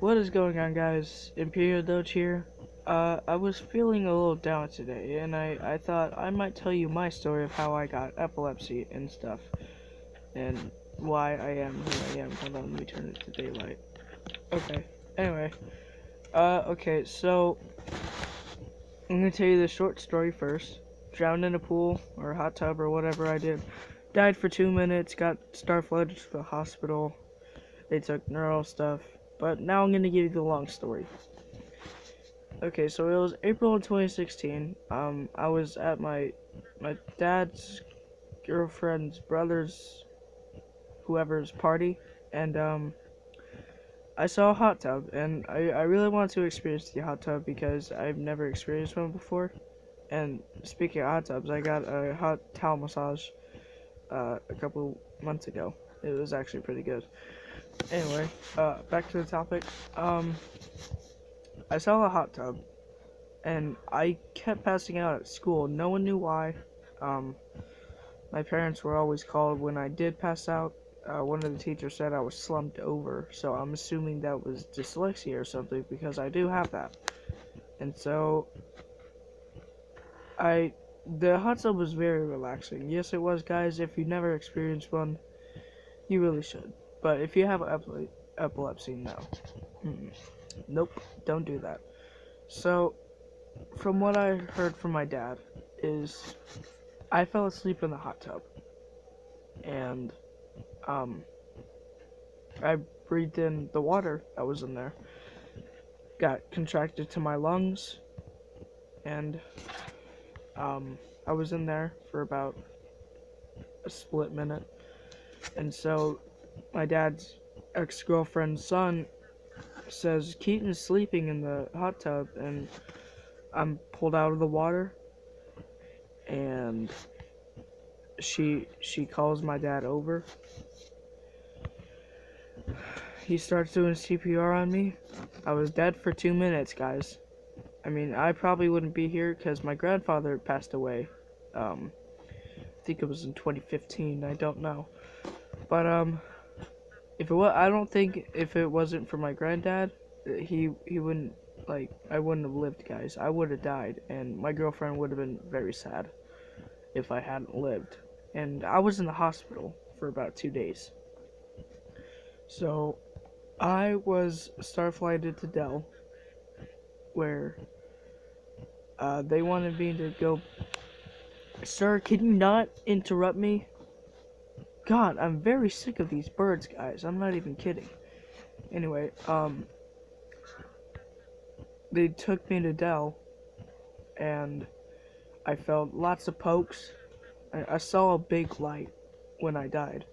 What is going on, guys? Imperial Doge here. I was feeling a little down today, and I thought I might tell you my story of how I got epilepsy and stuff, and why I am who I am. Hold on, let me turn it to daylight. Okay, anyway. Okay, so, I'm gonna tell you the short story first. Drowned in a pool, or a hot tub, or whatever I did. Died for 2 minutes, got star flooded to the hospital. They took neural stuff. But now I'm gonna give you the long story. Okay, so it was April of 2016. I was at my dad's girlfriend's brother's whoever's party, and I saw a hot tub, and I really wanted to experience the hot tub because I've never experienced one before. And speaking of hot tubs, I got a hot towel massage a couple months ago. It was actually pretty good. Anyway, back to the topic. I saw a hot tub, and I kept passing out at school. No one knew why. Um, my parents were always called when I did pass out. One of the teachers said I was slumped over, so I'm assuming that was dyslexia or something because I do have that. And so, the hot tub was very relaxing. Yes, it was, guys. If you never experienced one, you really should. But if you have epilepsy, no. Nope, don't do that. So, from what I heard from my dad, is I fell asleep in the hot tub, and I breathed in the water that was in there, got contracted to my lungs, and I was in there for about a split minute, and so my dad's ex-girlfriend's son says Keaton's sleeping in the hot tub, and I'm pulled out of the water, and she calls my dad over. He starts doing CPR on me. I was dead for 2 minutes, guys. I mean, I probably wouldn't be here because my grandfather passed away. I think it was in 2015. I don't know, but I don't think if it wasn't for my granddad, he wouldn't, I wouldn't have lived, guys. I would have died, and my girlfriend would have been very sad if I hadn't lived. And I was in the hospital for about 2 days. So, I was starflighted to Dell, where they wanted me to go. Sir, can you not interrupt me? God, I'm very sick of these birds, guys. I'm not even kidding. Anyway, they took me to Dell, and I felt lots of pokes. I saw a big light when I died,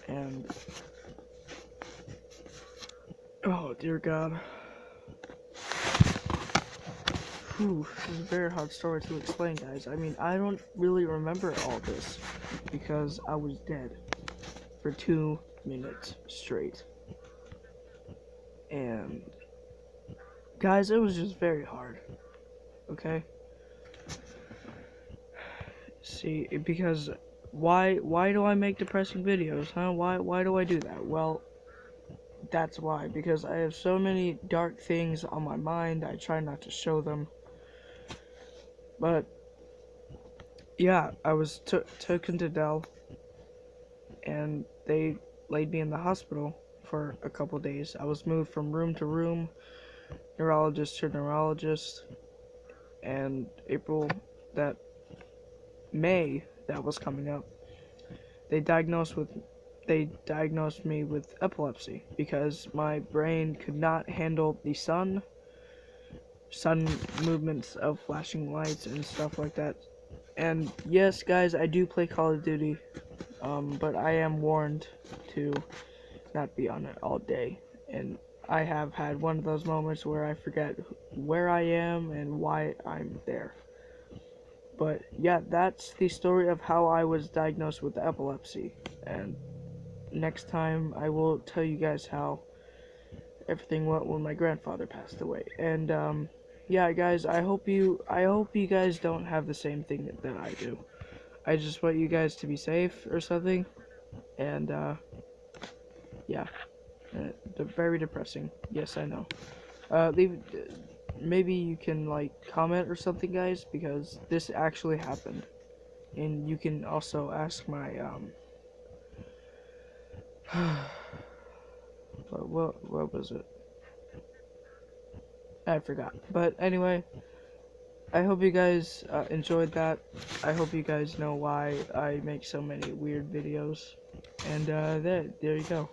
and oh dear God. Whew, this is a very hard story to explain, guys. I mean, I don't really remember all this because I was dead for 2 minutes straight. And guys, it was just very hard. Okay? See, because why do I make depressing videos, huh? Why do I do that? Well, that's why, because I have so many dark things on my mind. I try not to show them. But yeah, I was taken to Dell, and they laid me in the hospital for a couple days. I was moved from room to room, neurologist to neurologist, and May that was coming up, they diagnosed me with epilepsy because my brain could not handle the sun movements of flashing lights and stuff like that. And yes, guys, I do play Call of Duty, but I am warned to not be on it all day. And I have had one of those moments where I forget where I am and why I'm there. But yeah, that's the story of how I was diagnosed with epilepsy. And next time I will tell you guys how everything went when my grandfather passed away. And yeah, guys, I hope you guys don't have the same thing that I do. I just want you guys to be safe or something. And yeah. Very depressing. Yes, I know. Leave. Maybe you can like comment or something, guys, because this actually happened, and you can also ask my what was it? I forgot. But anyway, I hope you guys enjoyed that. I hope you guys know why I make so many weird videos. And there you go.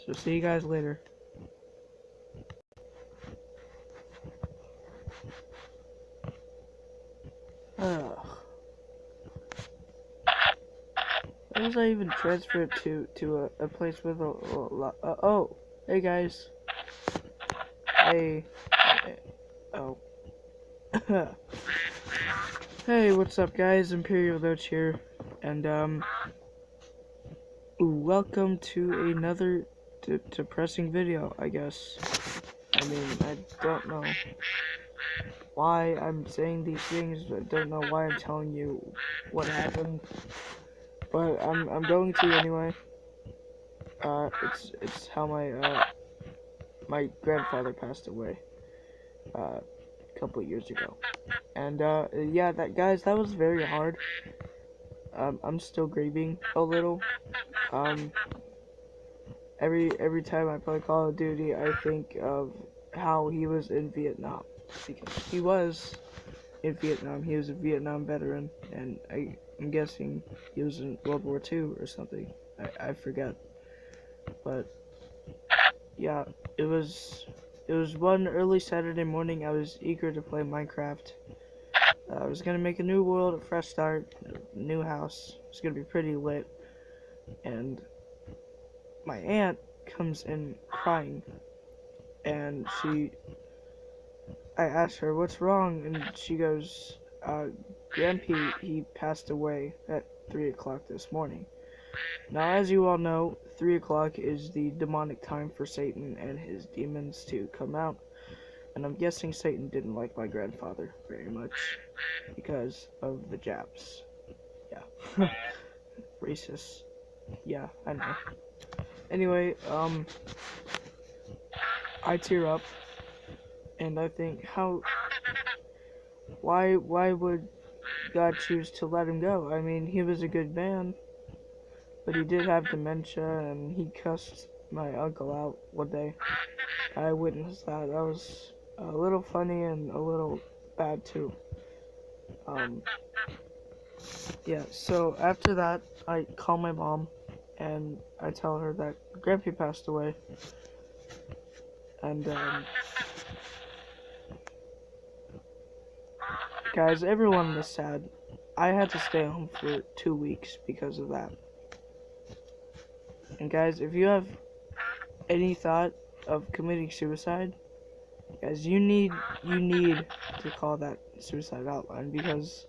So see you guys later. Ugh. Why was I even transferred to a place with a lot? Oh, hey guys. Hey. Oh. Hey, what's up, guys? Imperial Doge here, and welcome to another depressing video, I guess. I mean, I don't know why I'm saying these things. I don't know why I'm telling you what happened, but I'm going to anyway. It's how my grandfather passed away a couple years ago, and yeah, that was very hard. I'm still grieving a little. Um, every time I play Call of Duty, I think of how he was in Vietnam, because he was in Vietnam. He was a Vietnam veteran, and I'm guessing he was in World War II or something. I forget, but yeah, it was one early Saturday morning. I was eager to play Minecraft. I was gonna make a new world, a fresh start, a new house. It's gonna be pretty lit, and my aunt comes in crying, and I asked her what's wrong, and she goes, Grandpa, he passed away at 3 o'clock this morning. Now, as you all know, 3 o'clock is the demonic time for Satan and his demons to come out, and I'm guessing Satan didn't like my grandfather very much because of the Japs. Yeah. Racist. Yeah, I know. Anyway, I tear up, and I think, why would God choose to let him go? I mean, he was a good man, but he did have dementia, and he cussed my uncle out one day. I witnessed that. That was a little funny and a little bad too. Yeah, so after that, I call my mom, and I tell her that Grandpa passed away, and guys, everyone was sad. I had to stay home for 2 weeks because of that. And guys, if you have any thought of committing suicide, guys, you need to call that suicide hotline, because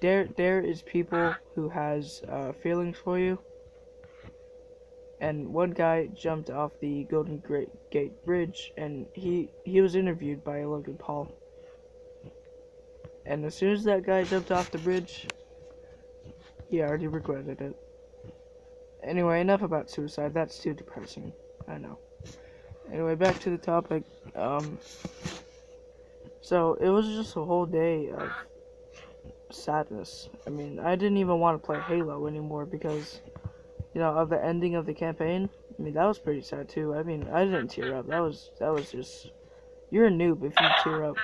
there is people who has feelings for you. And one guy jumped off the Golden Gate Bridge, and he was interviewed by Logan Paul. And as soon as that guy jumped off the bridge, he already regretted it. Anyway, enough about suicide. That's too depressing. I know. Anyway, back to the topic. So it was just a whole day of sadness. I mean, I didn't even want to play Halo anymore because, of the ending of the campaign. I mean, that was pretty sad too. I mean, I didn't tear up. That was just, you're a noob if you tear up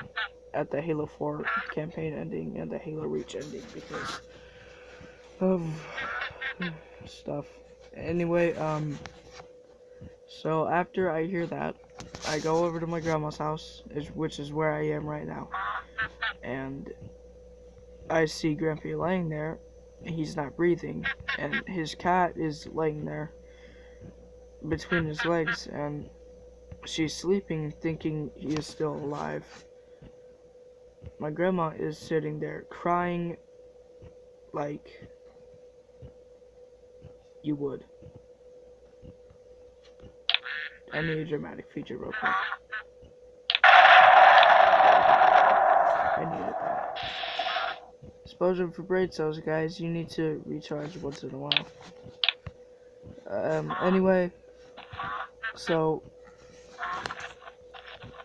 at the Halo 4 campaign ending and the Halo Reach ending because of stuff. Anyway, so after I hear that, I go over to my grandma's house, which is where I am right now, and I see Grandpa laying there, and he's not breathing, and his cat is laying there between his legs, and she's sleeping, thinking he is still alive. My grandma is sitting there crying like you would. I need a dramatic feature real quick. I needed that. Explosion for brain cells, guys. You need to recharge once in a while. Anyway, so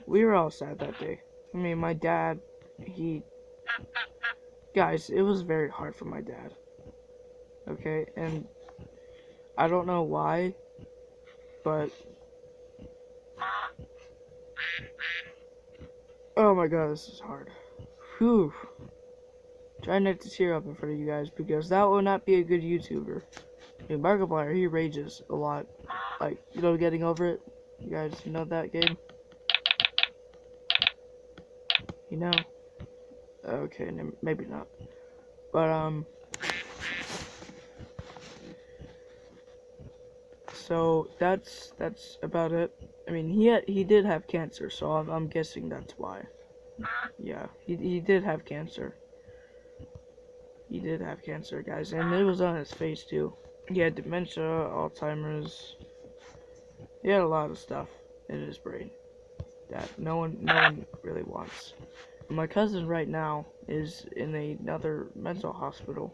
we were all sad that day. I mean, my dad, guys, it was very hard for my dad. Okay, and I don't know why, but oh my god, this is hard. Whew. Try not to tear up in front of you guys because that will not be a good YouTuber. I mean, Markiplier, he rages a lot. Like, you know, Getting Over It. You guys know that game? You know? Okay, maybe not. But, so that's about it. I mean, he did have cancer, so I'm guessing that's why. Yeah, he did have cancer. He did have cancer, guys, and it was on his face too. He had dementia, Alzheimer's. He had a lot of stuff in his brain that no one really wants. My cousin right now is in another mental hospital.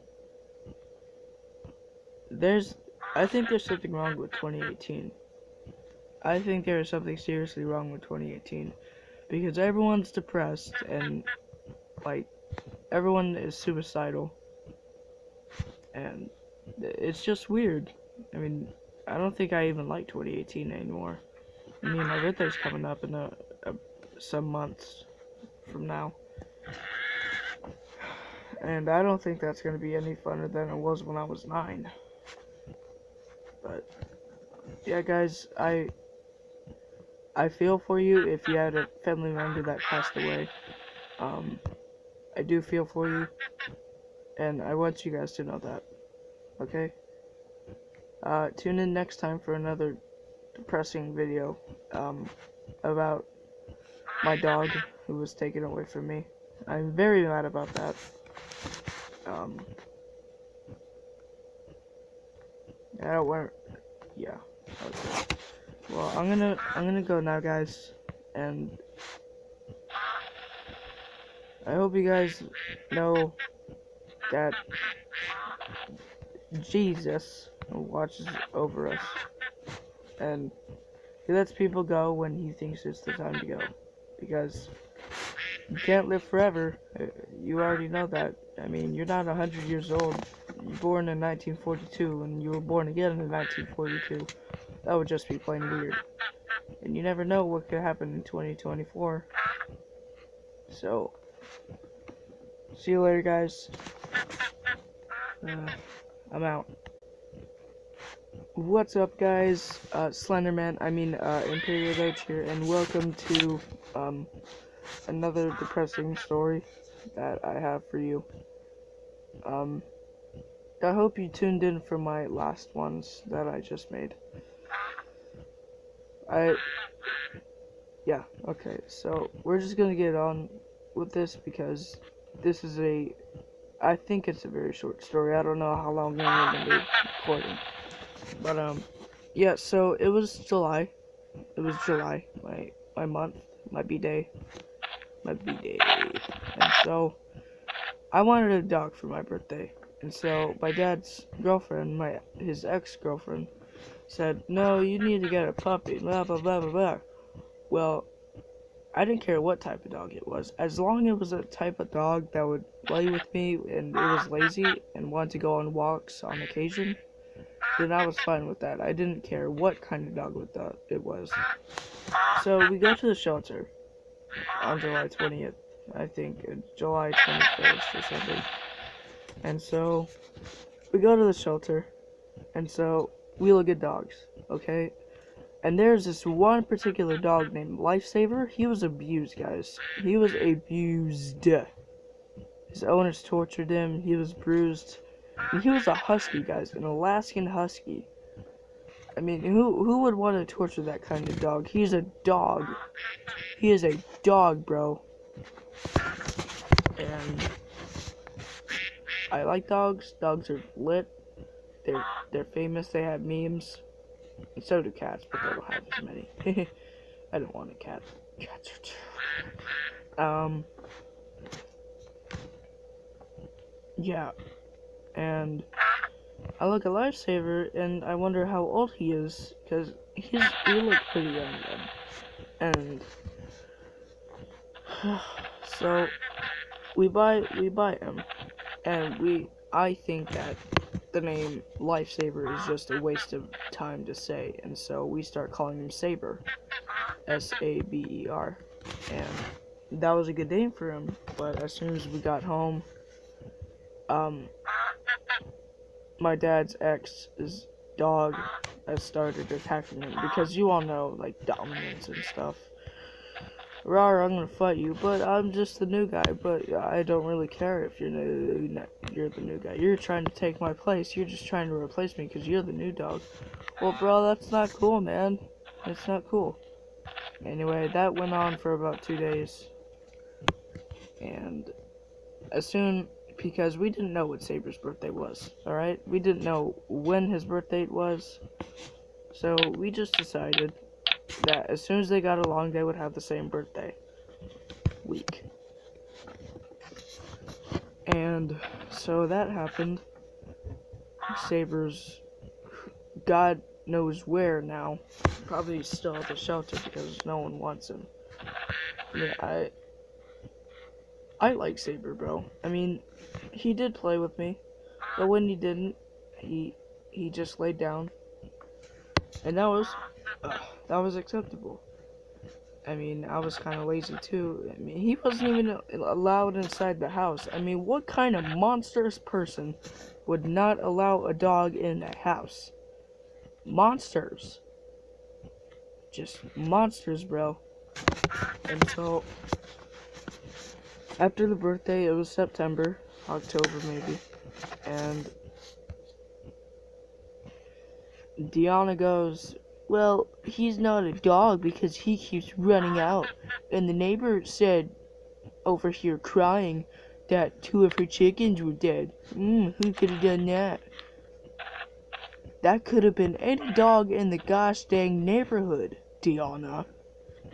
I think there's something wrong with 2018. I think there is something seriously wrong with 2018 because everyone's depressed and like everyone is suicidal, and it's just weird. I mean, I don't think I even like 2018 anymore. I mean, my birthday's coming up in some months from now. And I don't think that's going to be any funner than it was when I was 9. But, yeah, guys, I feel for you if you had a family member that passed away. I do feel for you. And I want you guys to know that. Okay? Tune in next time for another depressing video, about my dog who was taken away from me. I'm very mad about that. Yeah. Okay. Well, I'm gonna go now, guys, and I hope you guys know that Jesus watches over us, and he lets people go when he thinks it's the time to go, because you can't live forever. You already know that. I mean, you're not 100 years old. You're born in 1942, and you were born again in 1942. That would just be plain weird. And you never know what could happen in 2024. So, see you later, guys. I'm out. What's up, guys? Slenderman, Imperial Doge here, and welcome to, another depressing story that I have for you. I hope you tuned in for my last ones that I just made. Yeah, okay, so we're just gonna get on with this because this is I think it's a very short story. I don't know how long I'm gonna be recording. But, yeah, so it was July. It was July, my month, my B-day. And so, I wanted a dog for my birthday. And so, my dad's girlfriend, his ex-girlfriend, said, no, you need to get a puppy, blah, blah, blah, blah, blah. Well, I didn't care what type of dog it was. As long as it was a type of dog that would play with me and it was lazy and wanted to go on walks on occasion, then I was fine with that. I didn't care what kind of dog it was. So we go to the shelter on July 20th, I think, July 21st or something. And so we go to the shelter, and so we look at dogs, okay? And there's this one particular dog named Lifesaver. He was abused, guys. He was abused. His owners tortured him. He was bruised. And he was a husky, guys, an Alaskan husky. I mean, who would want to torture that kind of dog? He's a dog. He is a dog, bro. And I like dogs. Dogs are lit. They're famous. They have memes. And so do cats, but they don't have as many. I don't want a cat. Cats are terrible. Yeah. And I look at Lifesaver and I wonder how old he is, because he looked pretty young then. And so we buy him, and I think that the name Lifesaver is just a waste of time to say, and so we start calling him Saber, Saber, and that was a good name for him. But as soon as we got home, um, my dad's ex's dog has started attacking him, because you all know, like, dominance and stuff. Rawr, I'm gonna fight you, but I'm just the new guy. But I don't really care if you're the new guy. You're trying to take my place. You're just trying to replace me because you're the new dog. Well, bro, that's not cool, man. It's not cool. Anyway, that went on for about 2 days, and because we didn't know what Saber's birthday was, alright? We didn't know when his birthday was, so we just decided that as soon as they got along, they would have the same birthday week. And so that happened. Saber's God knows where now. Probably still at the shelter because no one wants him. I mean, I like Saber, bro. I mean, he did play with me, but when he didn't, he just laid down, and that was acceptable. I mean, I was kind of lazy too. I mean, he wasn't even allowed inside the house. I mean, what kind of monstrous person would not allow a dog in a house? Monsters. Just monsters, bro. And so, after the birthday, it was September, October maybe, and Deanna goes, well, he's not a dog because he keeps running out. And the neighbor said over here crying that 2 of her chickens were dead. Who could have done that? That could have been any dog in the gosh dang neighborhood, Deanna.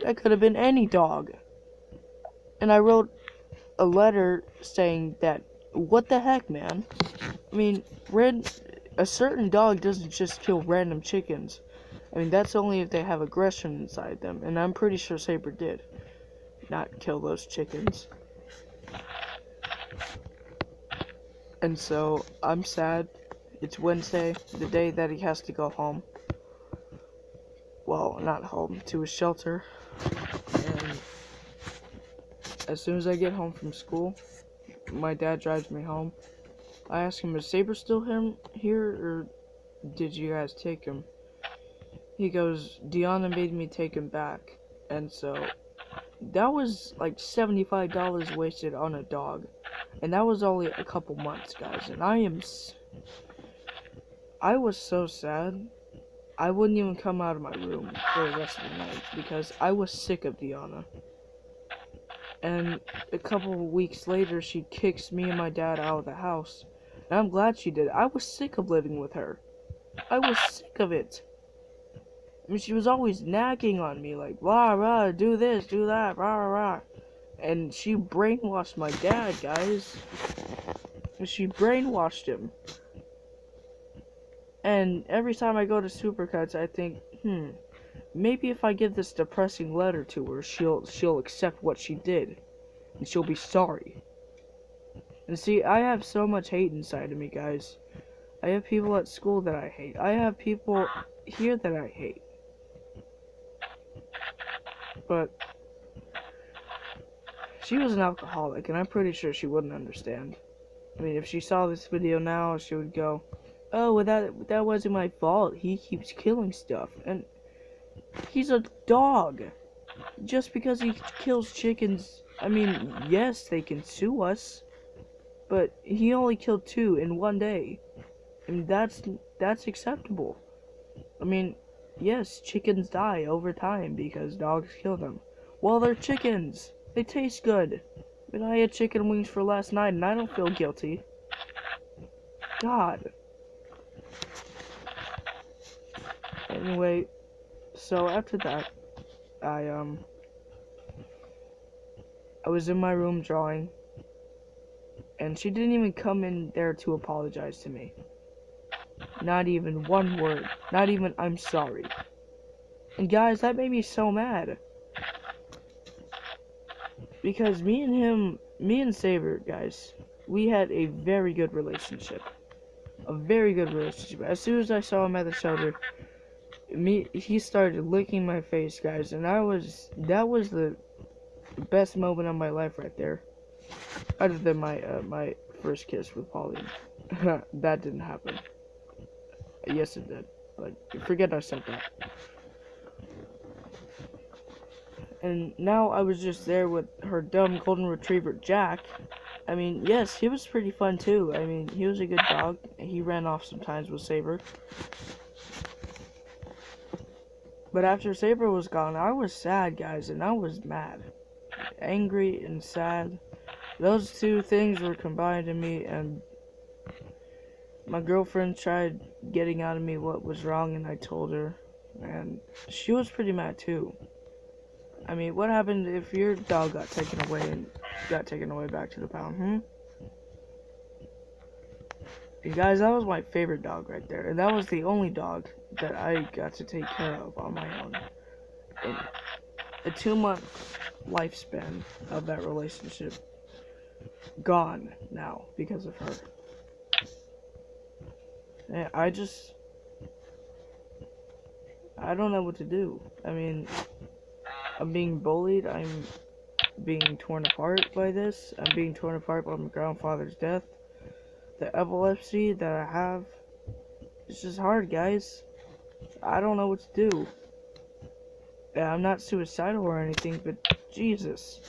That could have been any dog. And I wrote a letter saying that, what the heck, man? I mean, a certain dog doesn't just kill random chickens. I mean, that's only if they have aggression inside them, and I'm pretty sure Saber did not kill those chickens. And so, I'm sad. It's Wednesday, the day that he has to go home. Well, not home, to his shelter. And as soon as I get home from school, my dad drives me home. I ask him, is Saber still here, or did you guys take him? He goes, Deanna made me take him back. And so, that was like $75 wasted on a dog. And that was only a couple months, guys. And I was so sad. I wouldn't even come out of my room for the rest of the night because I was sick of Deanna. And a couple of weeks later, she kicks me and my dad out of the house. And I'm glad she did. I was sick of living with her. I was sick of it. I mean, she was always nagging on me, like, rah, rah, do this, do that, rah, rah, rah. And she brainwashed my dad, guys. She brainwashed him. And every time I go to Supercuts, I think, maybe if I give this depressing letter to her, she'll accept what she did. And she'll be sorry. And see, I have so much hate inside of me, guys. I have people at school that I hate. I have people here that I hate. But she was an alcoholic, and I'm pretty sure she wouldn't understand. I mean, if she saw this video now, she would go, oh, well, that wasn't my fault. He keeps killing stuff. And he's a dog. Just because he kills chickens, I mean, yes, they can sue us. But he only killed 2 in 1 day. I mean, that's acceptable. I mean, yes, chickens die over time because dogs kill them. Well, they're chickens. They taste good. I mean, I had chicken wings for last night and I don't feel guilty. God. Anyway, so after that, I was in my room drawing, and she didn't even come in there to apologize to me. Not even one word. Not even I'm sorry. And guys, that made me so mad. Because me and Saber, guys, we had a very good relationship. A very good relationship. As soon as I saw him at the shelter, he started licking my face, guys, and that was the best moment of my life right there. Other than my first kiss with Pauline. That didn't happen. Yes, it did. But forget I said that. And now I was just there with her dumb golden retriever, Jack. I mean, yes, he was pretty fun too. I mean, he was a good dog. He ran off sometimes with Saber. But after Saber was gone, I was sad, guys, and I was mad. Angry and sad. Those two things were combined in me, and my girlfriend tried getting out of me what was wrong, and I told her. And she was pretty mad too. I mean, what happened if your dog got taken away back to the pound, You guys, that was my favorite dog right there. And that was the only dog that I got to take care of on my own. In a 2-month lifespan of that relationship. Gone now because of her. And I don't know what to do. I mean, I'm being bullied. I'm being torn apart by this. I'm being torn apart by my grandfather's death. The epilepsy that I have. It's just hard, guys. I don't know what to do. Yeah, I'm not suicidal or anything, but Jesus.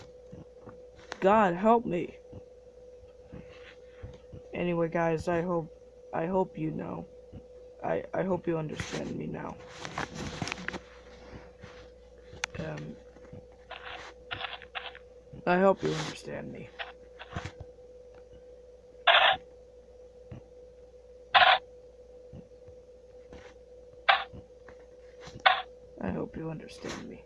God help me. Anyway, guys, I hope you know. I hope you understand me now. I hope you understand me. I hope you understand me.